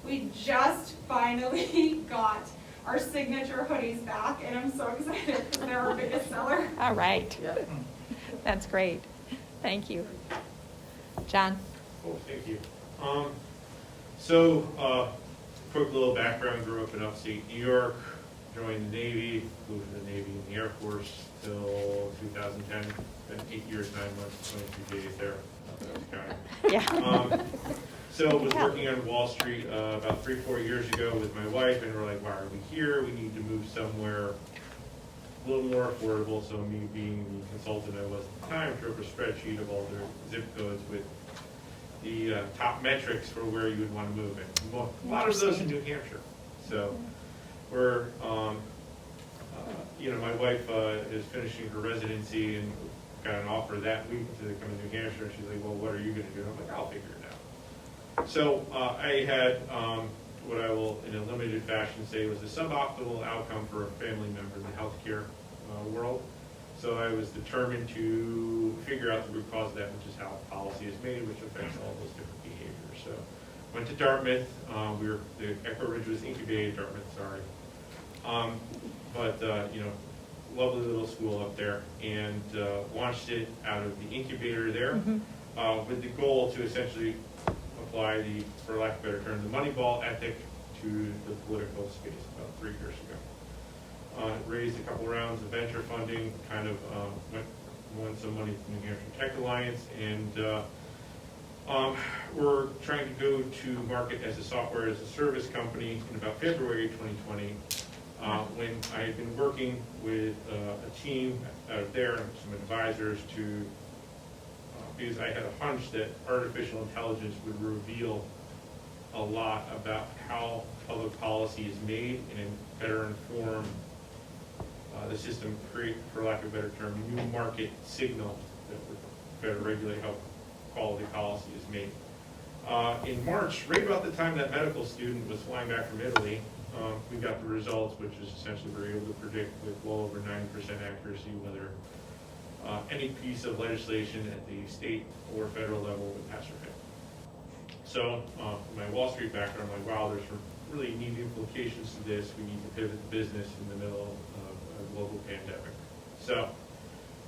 We just finally got our signature hoodies back, and I'm so excited because they're our biggest seller. All right. Yeah. That's great. Thank you. John? Oh, thank you. Quick little background, grew up in upstate New York, joined the Navy, flew for the Navy and the Air Force till 2010, spent 8 years, 9 months, 23 days there. Yeah. Was working on Wall Street about 3-4 years ago with my wife, and we're like, why are we here? We need to move somewhere a little more affordable. So me being the consultant I was at the time, drew up a spreadsheet of all their zip codes with the top metrics for where you would want to move in. A lot of those in New Hampshire. So we're, my wife is finishing her residency and got an offer that week to come to New Hampshire. And she's like, well, what are you going to do? And I'm like, I'll figure it out. So I had what I will, in a limited fashion, say was a suboptimal outcome for a family member in the healthcare world. So I was determined to figure out the root cause of that, which is how policy is made, which affects all those different behaviors. So went to Dartmouth. The Echo Ridge was incubated at Dartmouth, sorry. Lovely little school up there, and launched it out of the incubator there with the goal to essentially apply the, for lack of a better term, the Moneyball ethic to the political space about 3 years ago. Raised a couple rounds of venture funding, kind of won some money from the New Hampshire Tech Alliance, and we're trying to go to market as a software as a service company in about February 2020, when I had been working with a team out of there and some advisors because I had a hunch that artificial intelligence would reveal a lot about how public policy is made and better inform the system, create, for lack of a better term, new market signal that would better regulate how quality policy is made. In March, right about the time that medical student was flying back from Italy, we got the results, which is essentially we were able to predict with well over 90% accuracy whether any piece of legislation at the state or federal level would pass or fail. So, my Wall Street background, I'm like, wow, there's some really neat implications to this. We need to pivot the business in the middle of a global pandemic. So,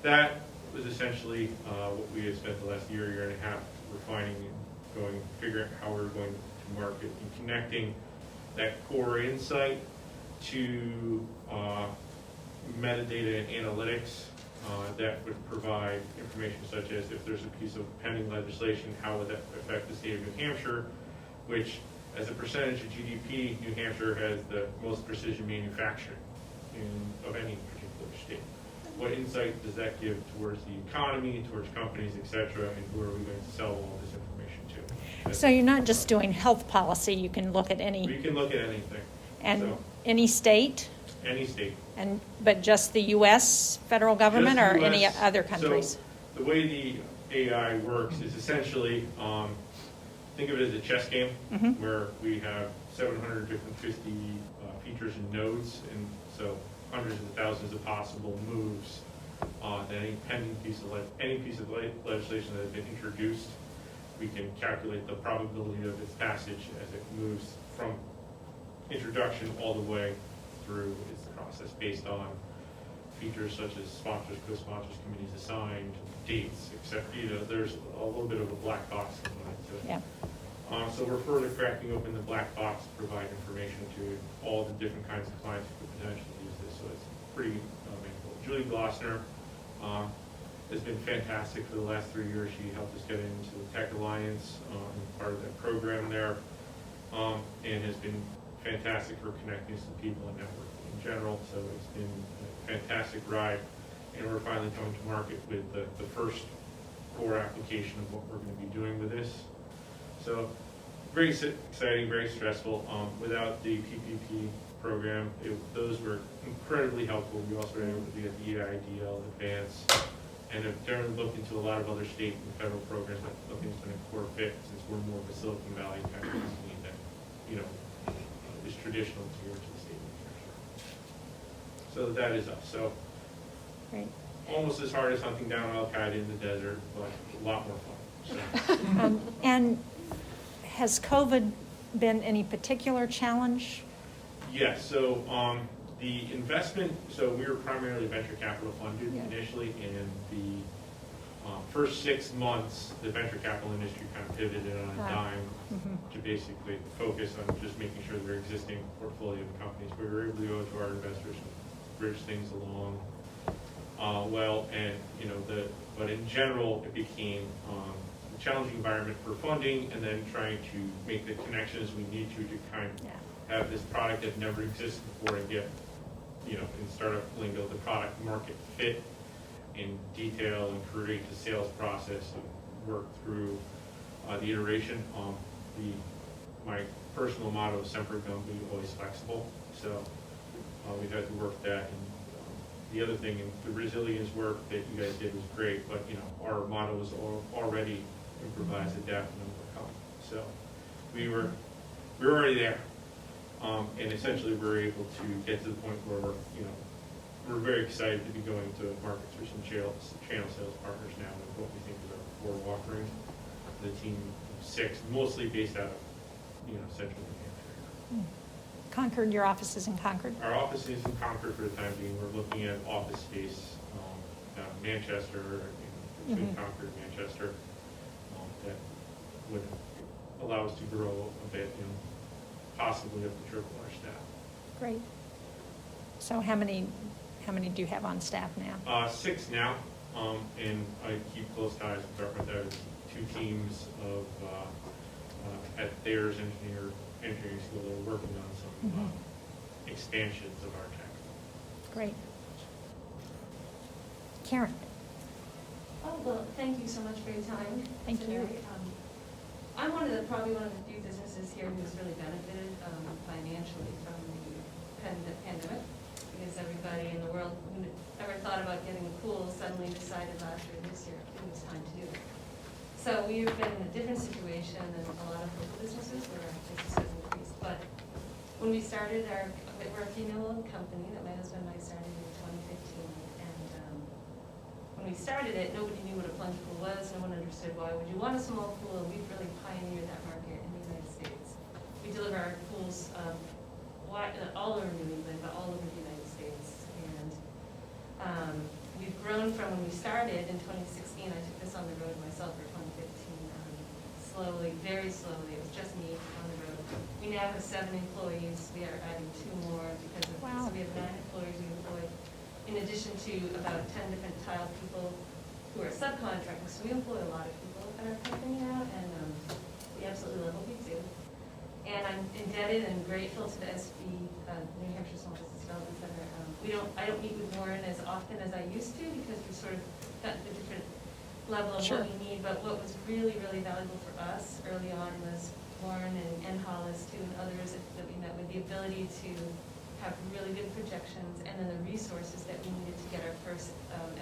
that was essentially what we had spent the last year and a half refining and figuring out how we were going to market and connecting that core insight to metadata and analytics that would provide information such as if there's a piece of pending legislation, how would that affect the state of New Hampshire, which as a percentage of GDP, New Hampshire has the most precision manufacturing of any particular state. What insight does that give towards the economy, towards companies, et cetera, and who are we going to sell all this information to? So you're not just doing health policy, you can look at any... We can look at anything. And any state? Any state. But just the U.S. federal government Just or US. any other countries? So the way the AI works is essentially, think of it as a chess game where we have 750 features and nodes, and so hundreds of thousands of possible moves on any pending piece of legislation that has been introduced. We can calculate the probability of its passage as it moves from introduction all the way through its process based on features such as sponsors, co-sponsors, committees assigned, dates, except there's a little bit of a black box component to it. Yeah. So we're further cracking open the black box to provide information to all the different kinds of clients who could potentially use this. So it's pretty meaningful. Julie Glossner has been fantastic for the last 3 years. She helped us get into the Tech Alliance, part of that program there, and has been fantastic for connecting us to people and networking in general. So it's been a fantastic ride, and we're finally coming to market with the first core application of what we're going to be doing with this. So very exciting, very stressful. Without the PPP program. Those were incredibly helpful. We also were able to get the EIDL Advance, and have generally looked into a lot of other state and federal programs that I think has been a core fit, since we're more of a Silicon Valley kind of company that, is traditional here to the state of New Hampshire. So that is us. So Great. almost as hard as hunting down Al-Qaeda in the desert, but a lot more fun. So. And has COVID been any particular challenge? Yes, so the investment, so we were primarily venture capital funded initially, and the first 6 months, the venture capital industry kind of pivoted on a dime to basically focus on just making sure their existing portfolio of companies, we were able to go to our investors and bridge things along well, and but in general, it became a challenging environment for funding, and then trying to make the connections we need to kind of have this product that never existed before and get, in startup lingo, the product market fit in detail and create the sales process and work through the iteration. My personal motto is Semper Gumby, always flexible. So we've had to work that. And the other thing, and the resilience work that you guys did was great, but our motto was already improvise, adapt, and overcome. So we were already there. And essentially we're able to get to the point where we're very excited to be going to markets for some channel sales partners now with what we think is our core offering. The team of 6, mostly based out of central New Hampshire. Concord, your office is in Concord? Our office is in Concord for the time being. We're looking at office space down in Manchester, between Concord and Manchester, that would allow us to grow a bit, possibly up to triple our staff. Great. So how many do you have on staff now? 6 now, and I keep close ties with our 2 teams of at Thayer's engineering school that are working on some expansions of our tech. Great. Karen. Oh, well, thank you so much for your time. Thank you. I'm probably one of the few businesses here who's really benefited financially from the pandemic, because everybody in the world who ever thought about getting a pool suddenly decided last year, this year, it was time to do it. So we've been in a different situation than a lot of local businesses where our business has increased. But when we started, we're a female-owned company that my husband and I started in 2015. And when we started it, nobody knew what a plunge pool was. No one understood why would you want a small pool. And we've really pioneered that market in the United States. We deliver our pools all over New England, but all over the United States. And we've grown from when we started in 2016. I took this on the road myself for 2015. Slowly, very slowly. It was just me on the road. We now have 7 employees. We are adding 2 more because of so we have 9 employees we employ, in addition to about 10 different tile people who are subcontractors. So we employ a lot of people at our company now, and we absolutely love what we do. And I'm indebted and grateful to the New Hampshire Small Business Development Center. I don't meet with Warren as often as I used to, because we sort of got the different level of what we need. But what was really, really valuable for us early on was Warren and Hollis too, and others that we met with, the ability to have really good projections, and then the resources that we needed to get our first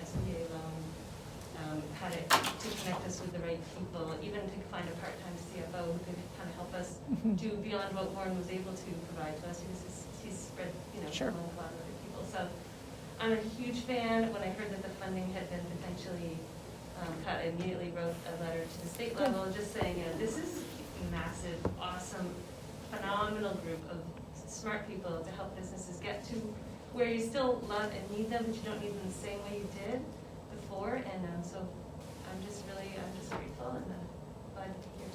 SBA loan, how to connect us with the right people, even to find a part-time CFO who could kind of help us do beyond what Warren was able to provide to us, because he's spread, among a lot of other people. So I'm a huge fan. When I heard that the funding had been potentially cut, I immediately wrote a letter to the state level just saying, this is a massive, awesome, phenomenal group of smart people to help businesses get to where you still love and need them, but you don't need them the same way you did before. And so I'm just grateful and glad to be here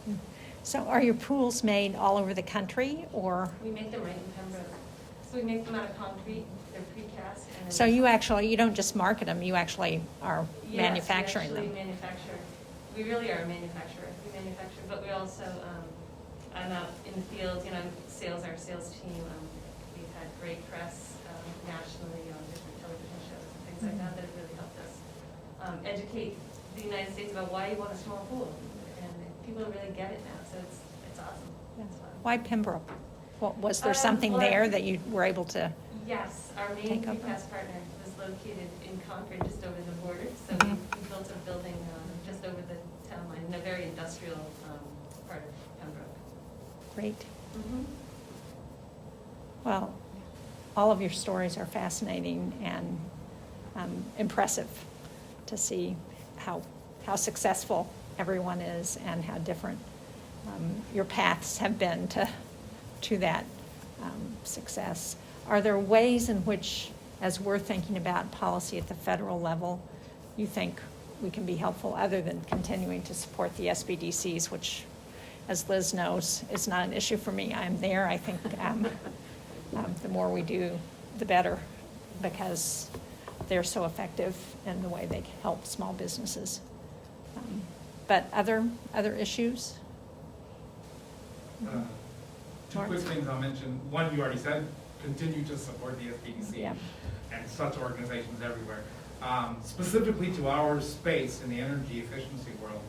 today. So are your pools made all over the country, or? We make them right in Pembroke. So we make them out of concrete. They're precast. And so you don't just market them, you actually are manufacturing them. Yes, we actually manufacture. We really are a manufacturer. We manufacture, but we also, I'm out in the field, our sales team. We've had great press nationally on different television shows and things like that have really helped us educate the United States about why you want a small pool. And people really get it now, so it's awesome. Yeah. Why Pembroke? Was there something Well, there that you were able to? Yes, our main Take over. precast partner was located in Concord, just over the border. So Mhm. we built a building just over the town line in a very industrial part of Pembroke. Great. Well, all of your stories are fascinating and impressive to see how successful everyone is and how different your paths have been to that success. Are there ways in which, as we're thinking about policy at the federal level, you think we can be helpful other than continuing to support the SBDCs, which, as Liz knows, is not an issue for me. I'm there. I think the more we do, the better, because they're so effective in the way they help small businesses. But other issues? Two quick things I'll mention. One, you already said, continue to support the SBDC Yeah. and such organizations everywhere. Specifically to our space in the energy efficiency world,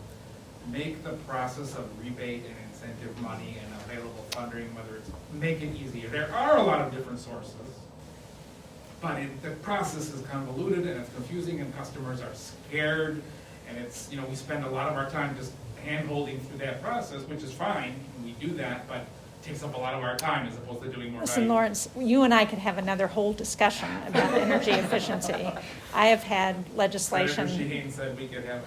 make the process of rebate and incentive money and available funding, make it easier. There are a lot of different sources, but the process is convoluted and it's confusing and customers are scared, and we spend a lot of our time just hand-holding through that process, which is fine, we do that, but it takes up a lot of our time as opposed to doing more Listen, value. Lawrence, you and I could have another whole discussion about energy efficiency. I have had legislation. Senator Shaheen said we could have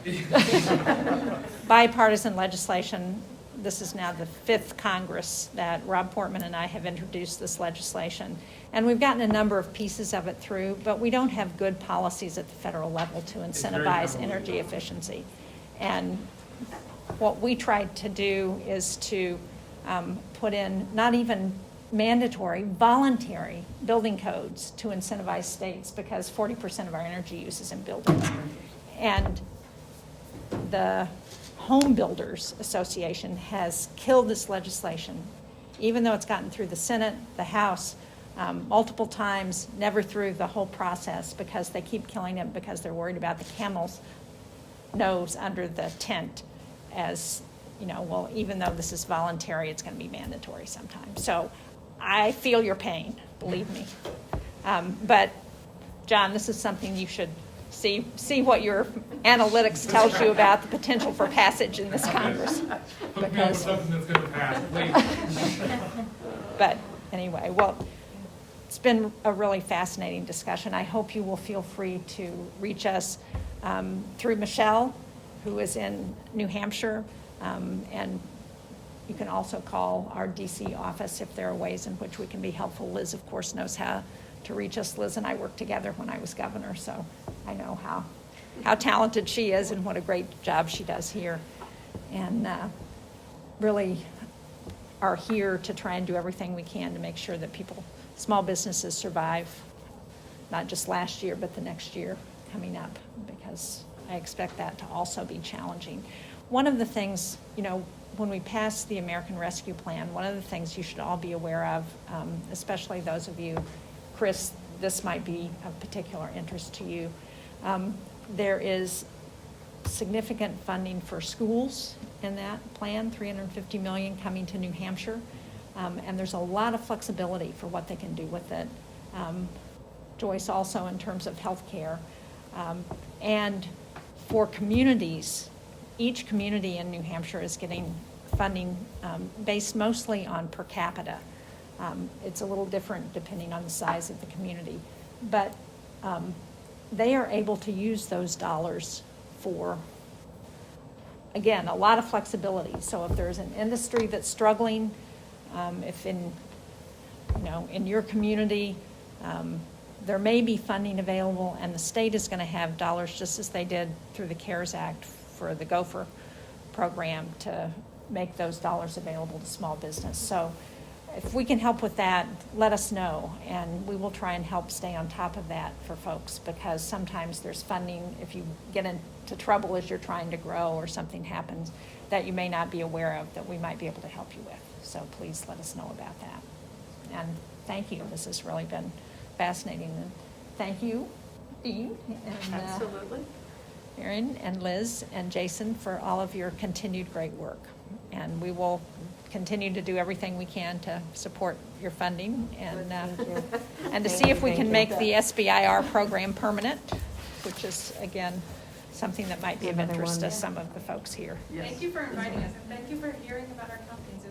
bipartisan legislation. This is now the 5th Congress that Rob Portman and I have introduced this legislation. And we've gotten a number of pieces of it through, but we don't have good policies at the federal level to incentivize energy efficiency. And what we tried to do is to put in not even mandatory, voluntary building codes to incentivize states, because 40% of our energy use is in buildings. And the Home Builders Association has killed this legislation, even though it's gotten through the Senate, the House, multiple times, never through the whole process, because they keep killing it because they're worried about the camel's nose under the tent, as well, even though this is voluntary, it's going to be mandatory sometime. So I feel your pain, believe me. But John, this is something you should see what your analytics tells you about the potential for passage in this Congress. Hook me up with something that's going to pass, please. But anyway, well, it's been a really fascinating discussion. I hope you will feel free to reach us through Michelle, who is in New Hampshire, and you can also call our DC office if there are ways in which we can be helpful. Liz, of course, knows how to reach us. Liz and I worked together when I was governor, so I know how talented she is and what a great job she does here. And really are here to try and do everything we can to make sure that small businesses survive, not just last year, but the next year coming up, because I expect that to also be challenging. One of the things, when we passed the American Rescue Plan, one of the things you should all be aware of, especially those of you, Chris, this might be of particular interest to you. There is significant funding for schools in that plan, $350 million coming to New Hampshire, and there's a lot of flexibility for what they can do with it. Joyce, also in terms of healthcare, and for communities, each community in New Hampshire is getting funding based mostly on per capita. It's a little different depending on the size of the community, but they are able to use those dollars for, again, a lot of flexibility. So if there's an industry that's struggling, if in your community there may be funding available, and the state is going to have dollars, just as they did through the CARES Act for the Gopher program, to make those dollars available to small business. So if we can help with that, let us know, and we will try and help stay on top of that for folks, because sometimes there's funding, if you get into trouble as you're trying to grow or something happens that you may not be aware of, that we might be able to help you with. So please let us know about that. And thank you. This has really been fascinating. And thank you, Dean. And, Absolutely. Marion and Liz and Jason for all of your continued great work. And we will continue to do everything we can to support your funding and, and to see if we can make the SBIR program permanent, which is, again, something that might be of interest to some of the folks here. Thank you for inviting us, and thank you for hearing about our company.